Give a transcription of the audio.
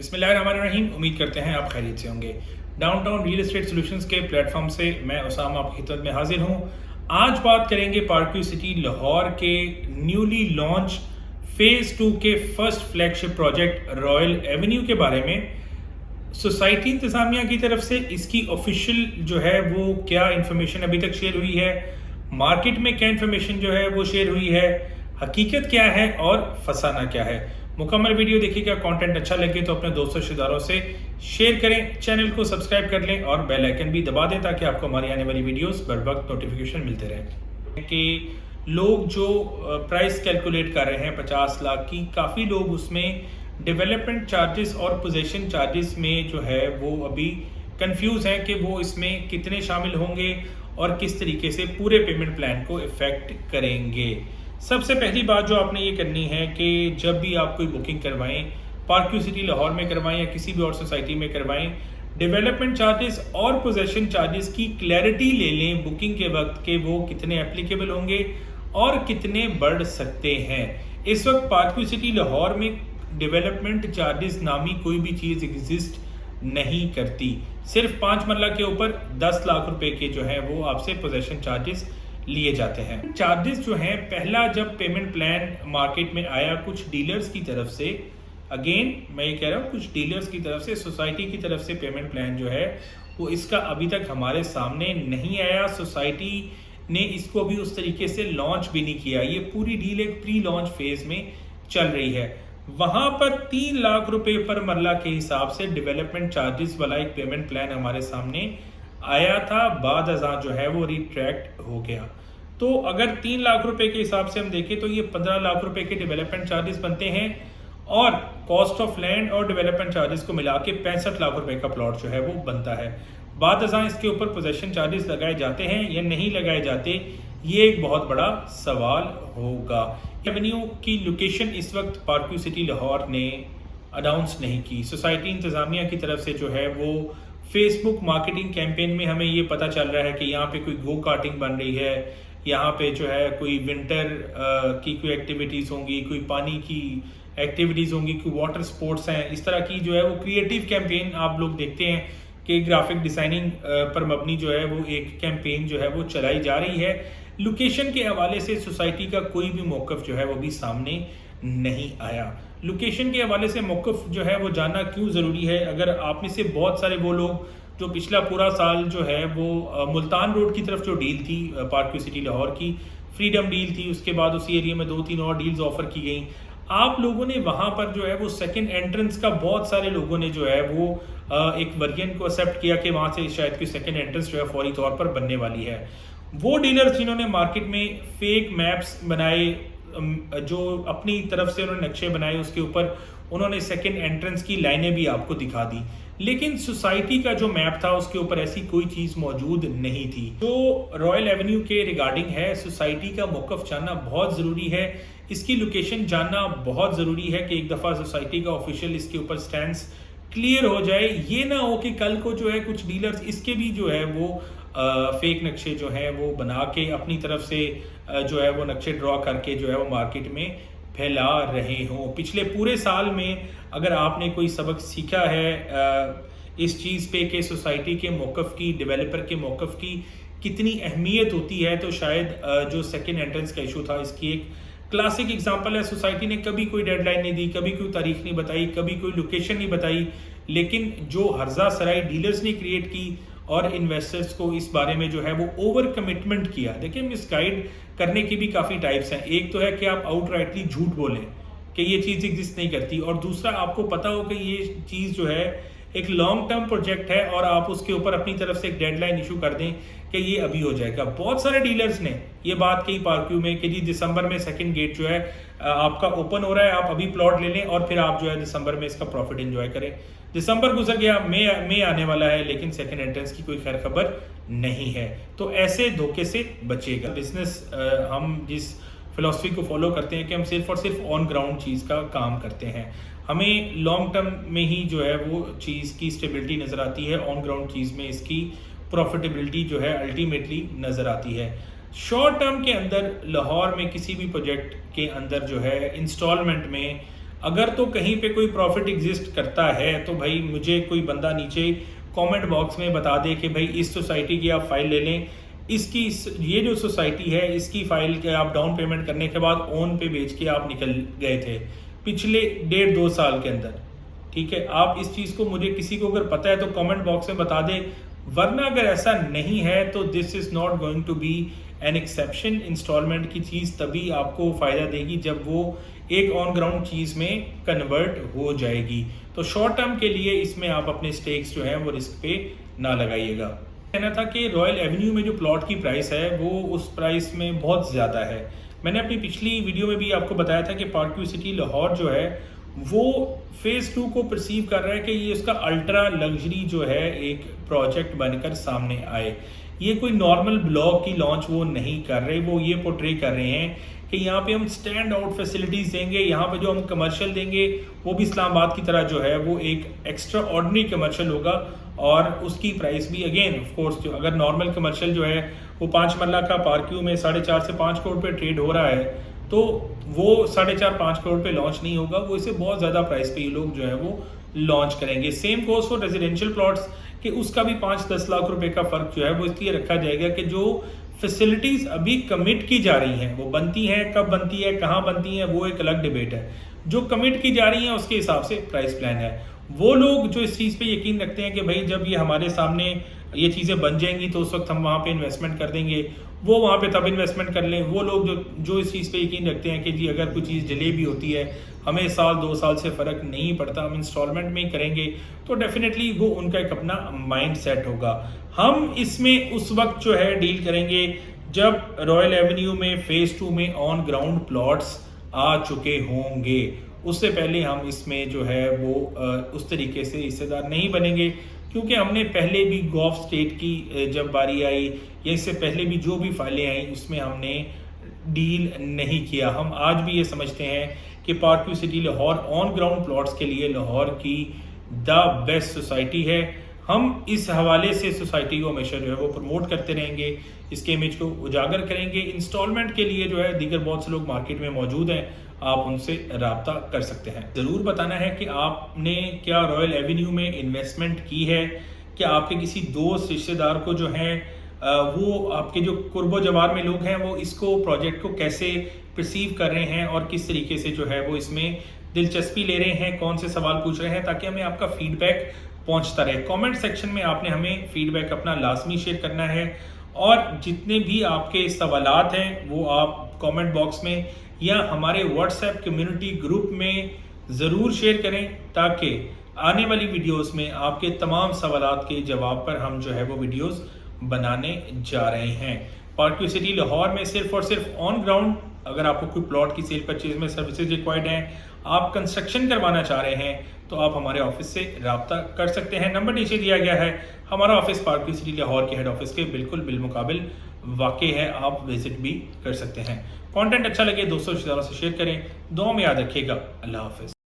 बिस्मिल्लाहिर्रहमानिर्रहीम। उम्मीद करते हैं आप खैरियत से होंगे। डाउनटाउन रियल एस्टेट सॉल्यूशंस के प्लेटफॉर्म से मैं उसामा आपकी खिदमत में हाजिर हूं। आज बात करेंगे पार्कव्यू सिटी लाहौर के न्यूली लॉन्च फेज 2 के first flagship project royal Avenue के बारे में। सोसाइटी इंतजामिया की तरफ से इसकी ऑफिशियल जो है वो क्या इंफॉर्मेशन अभी तक शेयर हुई है, मार्केट में क्या इंफॉर्मेशन जो है वो शेयर हुई है, हकीकत क्या है और फसाना क्या है। मुकम्मल वीडियो देखिएगा। कंटेंट अच्छा लगे तो अपने दोस्तों रिश्तेदारों से शेयर करें, चैनल को सब्सक्राइब कर लें और बेल आइकन भी दबा दें ताकि आपको हमारी आने वाली वीडियोस बर वक्त नोटिफिकेशन मिलते रहे। कि लोग जो प्राइस कैलकुलेट कर रहे हैं 50 लाख की, काफ़ी लोग उसमें डेवलपमेंट चार्जेस और पोजीशन चार्जेस में जो है वो अभी कंफ्यूज हैं कि वो इसमें कितने शामिल होंगे और किस तरीके से पूरे पेमेंट प्लान को इफेक्ट करेंगे। सबसे पहली बात जो आपने ये करनी है कि जब भी आप कोई बुकिंग करवाएं, पार्कव्यू सिटी लाहौर में करवाएं या किसी भी और सोसाइटी में करवाएं, डेवलपमेंट चार्जेस और पोजेशन चार्जेस की क्लैरिटी ले लें बुकिंग के वक्त के वो कितने एप्लीकेबल होंगे और कितने बढ़ सकते हैं। इस वक्त पार्कव्यू सिटी लाहौर में डेवलपमेंट चार्जेस नामी कोई भी चीज़ एग्जिस्ट नहीं करती। सिर्फ 5 मरला के ऊपर 10 लाख रुपए के जो है वो आपसे पोजेशन चार्जेस लिए जाते हैं। चार्जेस जो हैं, पहला जब पेमेंट प्लान मार्केट में आया कुछ डीलर्स की तरफ से, अगेन मैं ये कह रहा हूँ कुछ डीलर्स की तरफ से, सोसाइटी की तरफ से पेमेंट प्लान जो है वो इसका अभी तक हमारे सामने नहीं आया। सोसाइटी ने इसको अभी उस तरीके से लॉन्च भी नहीं किया। ये पूरी डील एक प्री लॉन्च फेज में चल रही है। वहां पर 3 लाख रुपए पर मरला के हिसाब से डेवलपमेंट चार्जेस वाला एक पेमेंट प्लान हमारे सामने आया था, बाद अज़ां जो है वो रिट्रैक्ट हो गया। तो अगर 3 लाख रुपए के हिसाब से हम देखें तो ये 15 लाख रुपए के डेवलपमेंट चार्जेस बनते हैं और कॉस्ट ऑफ लैंड और डेवलपमेंट चार्जेस को मिला के 65 लाख रुपए का प्लॉट जो है वो बनता है। बाद अज़ां इसके ऊपर पोजेशन चार्जेस लगाए जाते हैं या नहीं लगाए जाते, ये एक बहुत बड़ा सवाल होगा। एवेन्यू की लोकेशन इस वक्त पार्कव्यू सिटी लाहौर ने अनाउंस नहीं की। सोसाइटी इंतजामिया की तरफ से जो है वो फेसबुक मार्केटिंग कैंपेन में हमें ये पता चल रहा है कि यहाँ पे कोई गो कार्टिंग बन रही है, यहाँ पे जो है कोई विंटर की कोई एक्टिविटीज़ होंगी, कोई पानी की एक्टिविटीज़ होंगी, कोई वाटर स्पोर्ट्स हैं। इस तरह की जो है वो क्रिएटिव कैंपेन आप लोग देखते हैं कि ग्राफिक डिज़ाइनिंग पर मबनी जो है वो एक कैंपेन जो है वो चलाई जा रही है। लोकेशन के हवाले से सोसाइटी का कोई भी मौक़िफ़ जो है वो भी सामने नहीं आया। लोकेशन के हवाले से मौक़िफ़ जो है वो जानना क्यों ज़रूरी है। अगर आप में से बहुत सारे वो लोग जो पिछला पूरा साल जो है वो मुल्तान रोड की तरफ जो डील थी पार्कव्यू सिटी लाहौर की, फ्रीडम डील थी, उसके बाद उसी एरिया में 2-3 और डील्स ऑफर की गई। आप लोगों ने वहाँ पर जो है वो सेकंड एंट्रेंस का बहुत सारे लोगों ने जो है वो एक वर्जन को एक्सेप्ट किया कि वहाँ से शायद कोई सेकंड एंट्रेंस जो है फौरी तौर पर बनने वाली है। वो डीलर्स जिन्होंने मार्केट में फेक मैप्स बनाए, जो अपनी तरफ से उन्होंने नक्शे बनाए, उसके ऊपर उन्होंने सेकंड एंट्रेंस की लाइनें भी आपको दिखा दी, लेकिन सोसाइटी का जो मैप था उसके ऊपर ऐसी कोई चीज़ मौजूद नहीं थी। जो रॉयल एवेन्यू के रिगार्डिंग है, सोसाइटी का मौक़िफ़ जानना बहुत ज़रूरी है, इसकी लोकेशन जानना बहुत ज़रूरी है कि एक दफ़ा सोसाइटी का ऑफिशियल इसके ऊपर स्टैंड क्लियर हो जाए। ये ना हो कि कल को जो है कुछ डीलर्स इसके भी जो है वो फेक नक्शे जो हैं वो बना के अपनी तरफ से जो है वो नक्शे ड्रॉ करके जो है वो मार्केट में फैला रहे हों। पिछले पूरे साल में अगर आपने कोई सबक सीखा है इस चीज़ पे कि सोसाइटी के मौक़िफ़ की, डेवलपर के मौक़िफ़ की कितनी अहमियत होती है, तो शायद जो सेकंड एंट्रेंस का इशू था इसकी एक क्लासिक एग्जांपल है। सोसाइटी ने कभी कोई डेडलाइन नहीं दी, कभी कोई तारीख नहीं बताई, कभी कोई लोकेशन नहीं बताई, लेकिन जो हर्जा सराय डीलर्स ने क्रिएट की और इन्वेस्टर्स को इस बारे में जो है वो ओवर कमिटमेंट किया। देखिए, मिसगाइड करने की भी काफ़ी टाइप्स हैं। एक तो है कि आप आउटराइटली झूठ बोलें कि ये चीज़ एग्जिस्ट नहीं करती, और दूसरा आपको पता हो कि ये चीज़ जो है एक लॉन्ग टर्म प्रोजेक्ट है और आप उसके ऊपर अपनी तरफ से एक डेडलाइन इशू कर दें कि ये अभी हो जाएगा। बहुत सारे डीलर्स ने ये बात कही पार्कव्यू में कि जी दिसंबर में सेकंड गेट जो है आपका ओपन हो रहा है, आप अभी प्लॉट ले लें और फिर आप जो है दिसंबर में इसका प्रॉफिट एंजॉय करें। दिसंबर गुजर गया, मई आने वाला है, लेकिन सेकंड एंट्रेंस की कोई खैर खबर नहीं है। तो ऐसे धोखे से बचेगा बिजनेस। हम जिस फिलॉसफी को फॉलो करते हैं कि हम सिर्फ और सिर्फ ऑन ग्राउंड चीज़ का काम करते हैं, हमें लॉन्ग टर्म में ही जो है वो चीज़ की स्टेबिलिटी नज़र आती है, ऑन ग्राउंड चीज़ में इसकी प्रॉफिटेबिलिटी जो है अल्टीमेटली नज़र आती है। शॉर्ट टर्म के अंदर लाहौर में किसी भी प्रोजेक्ट के अंदर जो है इंस्टॉलमेंट में अगर तो कहीं पे कोई प्रॉफिट एग्जिस्ट करता है तो भाई मुझे कोई बंदा नीचे कमेंट बॉक्स में बता दे कि भाई इस सोसाइटी की आप फाइल ले लें, इसकी ये जो सोसाइटी है इसकी फाइल के आप डाउन पेमेंट करने के बाद ओन पे बेच के आप निकल गए थे पिछले 1.5-2 साल के अंदर। ठीक है, आप इस चीज़ को मुझे किसी को अगर पता है तो कमेंट बॉक्स में बता दे, वरना अगर ऐसा नहीं है तो this is not going to be an exception. Instalment की चीज़ तभी आपको फ़ायदा देगी जब वो एक ऑन ग्राउंड चीज़ में कन्वर्ट हो जाएगी। तो शॉर्ट टर्म के लिए इसमें आप अपने स्टेक्स जो हैं वो रिस्क पे ना लगाइएगा। कहना था कि रॉयल एवेन्यू में जो प्लॉट की प्राइस है वो उस प्राइस में बहुत ज़्यादा है। मैंने अपनी पिछली वीडियो में भी आपको बताया था कि पार्क सिटी लाहौर जो है वो फेज़ 2 को परसीव कर रहा है कि ये उसका अल्ट्रा लग्जरी जो है एक प्रोजेक्ट बनकर सामने आए। ये कोई नॉर्मल ब्लॉक की लॉन्च वो नहीं कर रहे, वो ये पोर्ट्रे कर रहे हैं कि यहाँ पे हम स्टैंड आउट फैसिलिटीज़ देंगे, यहाँ पे जो हम कमर्शियल देंगे वो भी इस्लामाबाद की तरह जो है वो एक एक्स्ट्रा ऑर्डिनरी कमर्शियल होगा, और उसकी प्राइस भी अगेन ऑफ कोर्स जो अगर नॉर्मल कमर्शियल जो है वो 5 मरला का पार्क्यू में 4.5 से 5 करोड़ पे ट्रेड हो रहा है, तो वो 4.5-5 करोड़ पे लॉन्च नहीं होगा, वो इसे बहुत ज़्यादा प्राइस पे ये लोग जो है वो लॉन्च करेंगे। Same course for residential plots कि उसका भी 5-10 लाख रुपए का फ़र्क जो है वो इसलिए रखा जाएगा कि जो फैसिलिटीज़ अभी कमिट की जा रही हैं वो बनती हैं, कब बनती है, कहाँ बनती हैं, वो एक अलग डिबेट है। जो कमिट की जा रही हैं उसके हिसाब से प्राइस प्लान है। वो लोग जो इस चीज़ पे यकीन रखते हैं कि भाई जब ये हमारे सामने ये चीज़ें बन जाएंगी तो उस वक्त हम वहाँ पे इन्वेस्टमेंट कर देंगे, वो वहाँ पे तब इन्वेस्टमेंट कर लें। वो लोग जो इस चीज़ पे यकीन रखते हैं कि जी अगर कोई चीज़ डिले भी होती है, हमें 1-2 साल से फ़र्क नहीं पड़ता, हम इंस्टॉलमेंट में ही करेंगे, तो डेफिनेटली वो उनका एक अपना माइंड सेट होगा। हम इसमें उस वक्त जो है डील करेंगे जब रॉयल एवेन्यू में फेज़ 2 में ऑन ग्राउंड प्लॉट्स आ चुके होंगे। उससे पहले हम इसमें जो है वो उस तरीके से हिस्सेदार नहीं बनेंगे, क्योंकि हमने पहले भी गॉफ स्टेट की जब बारी आई या इससे पहले भी जो भी फाइलें आई उसमें हमने डील नहीं किया। हम आज भी ये समझते हैं कि park city Lahore on ground plots के लिए लाहौर की द बेस्ट सोसाइटी है। हम इस हवाले से सोसाइटी को हमेशा जो है वो प्रमोट करते रहेंगे, इसके इमेज को उजागर करेंगे। इंस्टॉलमेंट के लिए जो है दीगर बहुत से लोग मार्केट में मौजूद हैं, आप उनसे रब्ता कर सकते हैं। ज़रूर बताना है कि आपने क्या रॉयल एवेन्यू में इन्वेस्टमेंट की है, क्या आपके किसी दोस्त रिश्तेदार को जो है वो आपके जो कुर्बो जवार में लोग हैं वो इसको प्रोजेक्ट को कैसे परसीव कर रहे हैं और किस तरीके से जो है वो इसमें दिलचस्पी ले रहे हैं, कौन से सवाल पूछ रहे हैं, ताकि हमें आपका फीडबैक पहुंचता रहे। कमेंट सेक्शन में आपने हमें फीडबैक अपना लाजमी शेयर करना है, और जितने भी आपके सवालात हैं वो आप कमेंट बॉक्स में या हमारे व्हाट्सएप कम्युनिटी ग्रुप में ज़रूर शेयर करें, ताकि आने वाली वीडियोस में आपके तमाम सवालात के जवाब पर हम जो है वो वीडियोस बनाने जा रहे हैं। पार्क सिटी लाहौर में सिर्फ और सिर्फ ऑन ग्राउंड, अगर आपको कोई प्लॉट की सेल परचेज में सर्विसेज रिक्वायर्ड हैं, आप कंस्ट्रक्शन करवाना चाह रहे हैं, तो आप हमारे ऑफिस से रब्ता कर सकते हैं। नंबर नीचे दिया गया है। हमारा ऑफिस पार्क सिटी लाहौर के हेड ऑफिस के बिल्कुल बिलमुकाबिल वाक़ई है, आप विजिट भी कर सकते हैं। कंटेंट अच्छा लगे दोस्तों रिश्तेदारों से शेयर करें। दुआ में याद रखिएगा। अल्लाह हाफिज़।